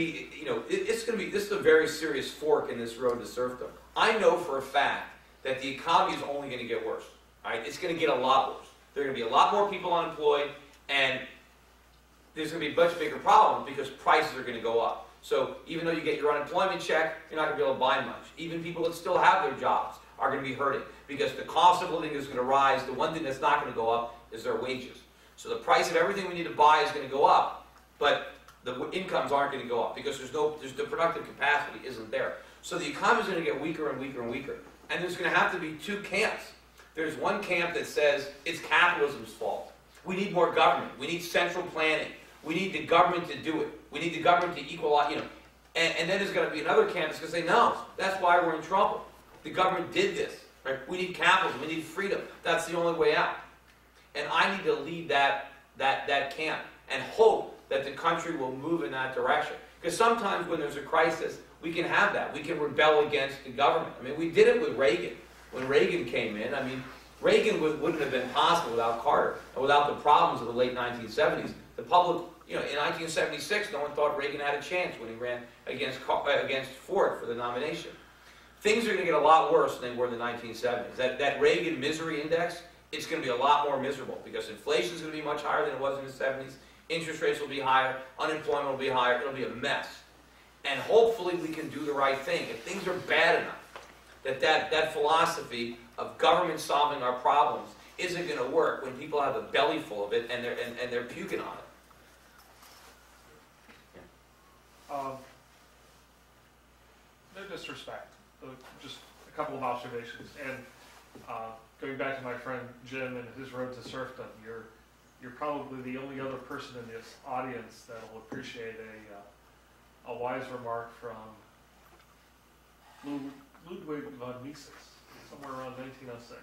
be, you know, it's going to be, this is a very serious fork in this road to serfdom. I know for a fact that the economy is only going to get worse. Right? It's going to get a lot worse. There are going to be a lot more people unemployed, and there's going to be a much bigger problem because prices are going to go up. So even though you get your unemployment check, you're not going to be able to buy much. Even people that still have their jobs are going to be hurting because the cost of living is going to rise. The one thing that's not going to go up is their wages. So the price of everything we need to buy is going to go up, but the incomes aren't going to go up because the productive capacity isn't there. So the economy is going to get weaker and weaker and weaker. And there's going to have to be two camps. There's one camp that says it's capitalism's fault. We need more government. We need central planning. We need the government to do it. We need the government to equalize, you know. And then there's going to be another camp that's going to say, no, that's why we're in trouble. The government did this. Right? We need capitalism. We need freedom. That's the only way out. And I need to lead that camp and hope that the country will move in that direction. Because sometimes when there's a crisis, we can have that. We can rebel against the government. I mean, we did it with Reagan. When Reagan came in, I mean, Reagan wouldn't have been possible without Carter and without the problems of the late 1970s. The public, you know, in 1976, no one thought Reagan had a chance when he ran against Ford for the nomination. Things are going to get a lot worse than they were in the 1970s. That Reagan misery index, it's going to be a lot more miserable because inflation is going to be much higher than it was in the 70s. Interest rates will be higher. Unemployment will be higher. It'll be a mess. And hopefully we can do the right thing. If things are bad enough, that philosophy of government solving our problems isn't going to work when people have a belly full of it and they're puking on it. Yeah. No disrespect, just a couple of observations. And going back to my friend Jim and his road to serfdom, you're probably the only other person in this audience that will appreciate a wise remark from Ludwig von Mises, somewhere around 1906.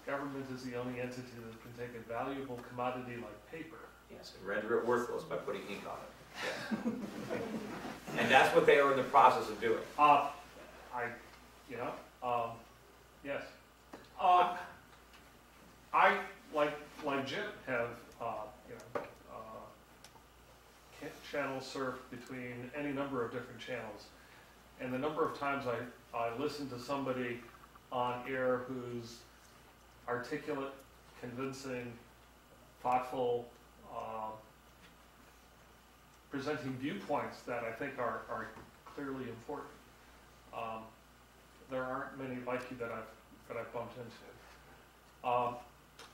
Government is the only entity that can take a valuable commodity like paper. Yes, and render it worthless by putting ink on it. Yeah. And that's what they are in the process of doing. Yes. I, like Jim, have, channel surf between any number of different channels. And the number of times I listen to somebody on air who's articulate, convincing, thoughtful, presenting viewpoints that I think are clearly important. There aren't many like you that I've bumped into.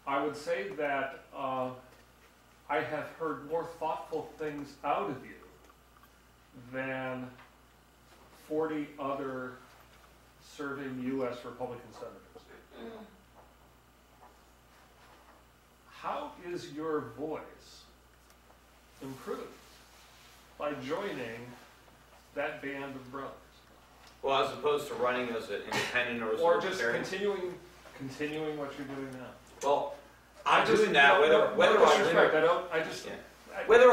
I would say that I have heard more thoughtful things out of you than 40 other serving U.S. Republican senators. How is your voice improved by joining that band of brothers? Well, as opposed to running as an independent or as or a just libertarian? continuing what you're doing now. Well, I'm doing that whether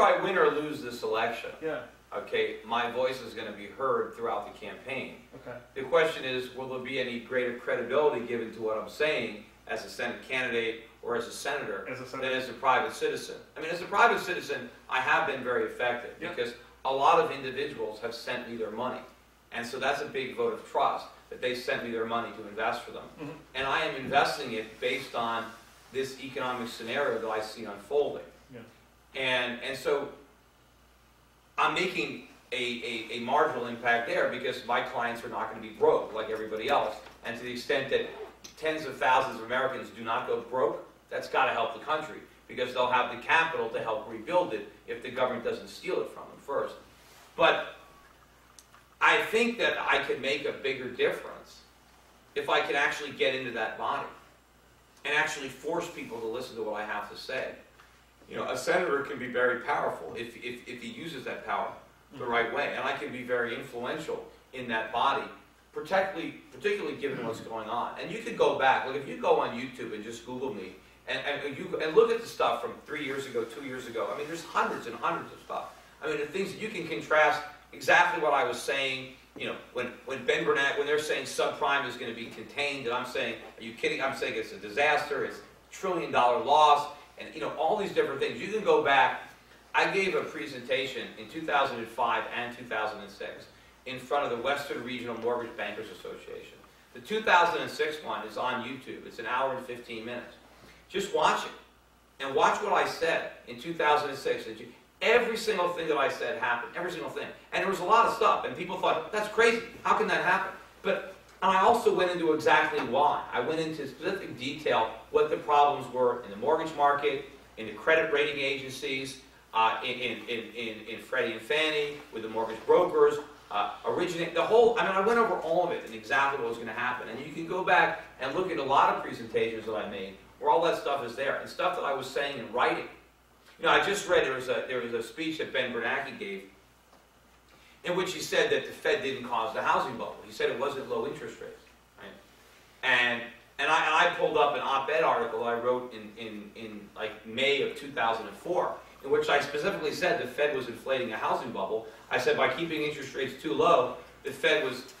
I win or lose this election. Yeah. Okay, my voice is going to be heard throughout the campaign. Okay. The question is, will there be any greater credibility given to what I'm saying as a Senate candidate or as a senator than as a private citizen? I mean, as a private citizen, I have been very effective because a lot of individuals have sent me their money. And so that's a big vote of trust that they sent me their money to invest for them. Mm-hmm. And I am investing it based on this economic scenario that I see unfolding. Yeah. And so I'm making a marginal impact there because my clients are not going to be broke like everybody else. And to the extent that tens of thousands of Americans do not go broke, that's got to help the country because they'll have the capital to help rebuild it if the government doesn't steal it from them first. But I think that I can make a bigger difference if I can actually get into that body and actually force people to listen to what I have to say. You know, a senator can be very powerful if he uses that power the right way, and I can be very influential in that body, particularly given what's going on. And you could go back, like if you go on YouTube and just Google me, and look at the stuff from 3 years ago, 2 years ago. I mean, there's hundreds and hundreds of stuff. I mean, the things that you can contrast exactly what I was saying. You know, when Ben Burnett, when they're saying subprime is going to be contained, and I'm saying, are you kidding? I'm saying it's a disaster. It's $1 trillion loss. And, you know, all these different things. You can go back. I gave a presentation in 2005 and 2006 in front of the Western Regional Mortgage Bankers Association. The 2006 one is on YouTube. It's an hour and 15 minutes. Just watch it. And watch what I said in 2006. Every single thing that I said happened. Every single thing. And there was a lot of stuff. And people thought, that's crazy. How can that happen? And I also went into exactly why. I went into specific detail what the problems were in the mortgage market, in the credit rating agencies, in Freddie and Fannie, with the mortgage brokers, I went over all of it and exactly what was going to happen. And you can go back and look at a lot of presentations that I made where all that stuff is there, and stuff that I was saying in writing. You know, I just read there was a speech that Ben Bernanke gave in which he said that the Fed didn't cause the housing bubble. He said it wasn't low interest rates. Right? And I pulled up an op-ed article I wrote in like May of 2004, in which I specifically said the Fed was inflating a housing bubble. I said by keeping interest rates too low, the Fed was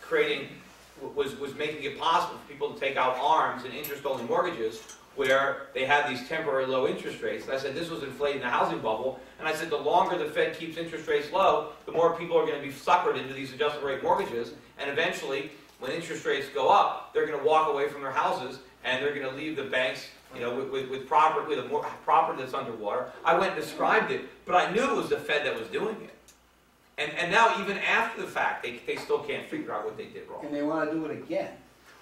making it possible for people to take out ARMs and interest-only mortgages where they had these temporary low interest rates. And I said this was inflating the housing bubble. And I said the longer the Fed keeps interest rates low, the more people are going to be suckered into these adjustable rate mortgages. And eventually, when interest rates go up, they're going to walk away from their houses and they're going to leave the banks, you know, with property that's underwater. I went and described it, but I knew it was the Fed that was doing it. And now, even after the fact, they still can't figure out what they did wrong. And they want to do it again.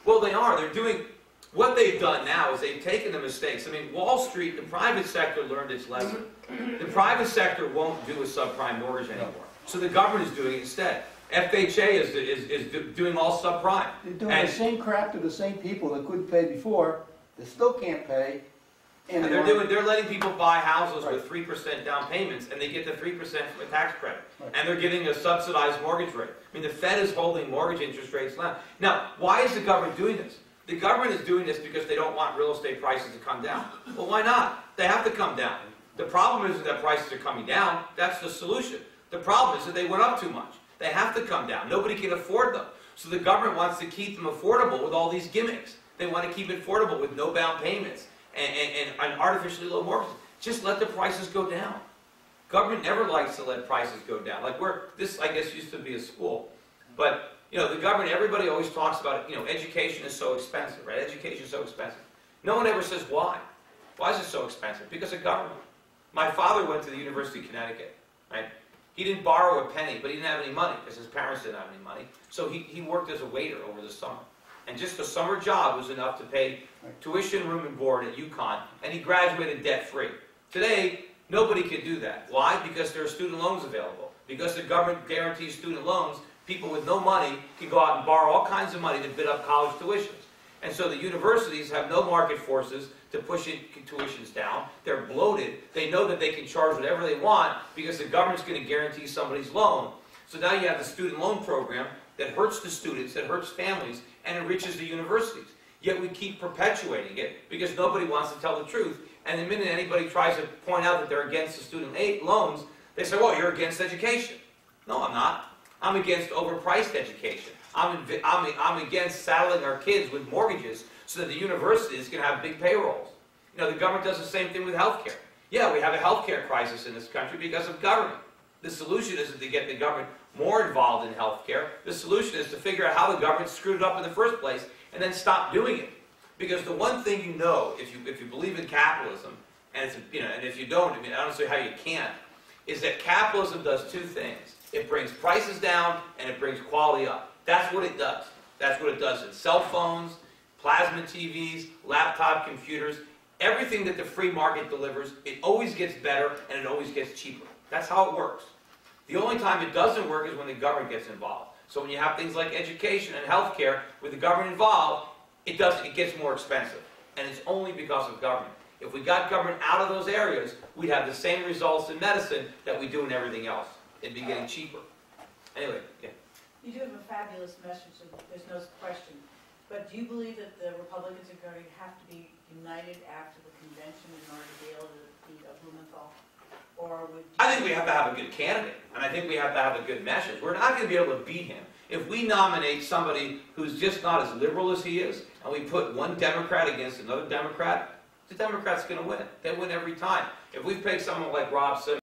Well, they are. They're doing... What they've done now is they've taken the mistakes. I mean, Wall Street, the private sector learned its lesson. The private sector won't do a subprime mortgage anymore. So the government is doing it instead. FHA is doing all subprime. They're doing the same crap to the same people that couldn't pay before, that still can't pay. And they're letting people buy houses with 3% down payments, and they get the 3% from a tax credit. Right. And they're getting a subsidized mortgage rate. I mean, the Fed is holding mortgage interest rates down. Now, why is the government doing this? The government is doing this because they don't want real estate prices to come down. Well, why not? They have to come down. The problem isn't that prices are coming down. That's the solution. The problem is that they went up too much. They have to come down. Nobody can afford them. So the government wants to keep them affordable with all these gimmicks. They want to keep it affordable with no down payments and artificially low mortgages. Just let the prices go down. Government never likes to let prices go down. Like this, I guess, used to be a school. But you know, the government, everybody always talks about, you know, education is so expensive, right? Education is so expensive. No one ever says why. Why is it so expensive? Because of government. My father went to the University of Connecticut, right? He didn't borrow a penny, but he didn't have any money because his parents didn't have any money. So he worked as a waiter over the summer. And just a summer job was enough to pay tuition, room, and board at UConn, and he graduated debt-free. Today, nobody can do that. Why? Because there are student loans available. Because the government guarantees student loans, people with no money can go out and borrow all kinds of money to bid up college tuitions. And so the universities have no market forces to push tuitions down. They're bloated. They know that they can charge whatever they want because the government's going to guarantee somebody's loan. So now you have the student loan program that hurts the students, that hurts families, and enriches the universities. Yet we keep perpetuating it because nobody wants to tell the truth. And the minute anybody tries to point out that they're against the student aid loans, they say, well, you're against education. No, I'm not. I'm against overpriced education. I'm against saddling our kids with mortgages so that the universities can have big payrolls. You know, the government does the same thing with healthcare. Yeah, we have a healthcare crisis in this country because of government. The solution isn't to get the government more involved in healthcare. The solution is to figure out how the government screwed it up in the first place and then stop doing it. Because the one thing you know, if you believe in capitalism, and if you don't, I mean, I don't see how you can't, is that capitalism does two things. It brings prices down and it brings quality up. That's what it does. That's what it does in cell phones, plasma TVs, laptop computers, everything that the free market delivers, it always gets better and it always gets cheaper. That's how it works. The only time it doesn't work is when the government gets involved. So when you have things like education and healthcare with the government involved, it gets more expensive. And it's only because of government. If we got government out of those areas, we'd have the same results in medicine that we do in everything else. It'd be getting cheaper. Anyway, yeah. You do have a fabulous message, and there's no question. But do you believe that the Republicans are going to have to be united after the convention in order to be able to beat Blumenthal? Or would I think we have to have a good candidate, and I think we have to have a good message. We're not going to be able to beat him. If we nominate somebody who's just not as liberal as he is, and we put one Democrat against another Democrat, the Democrat's going to win. They win every time. If we pick someone like Rob Simmons,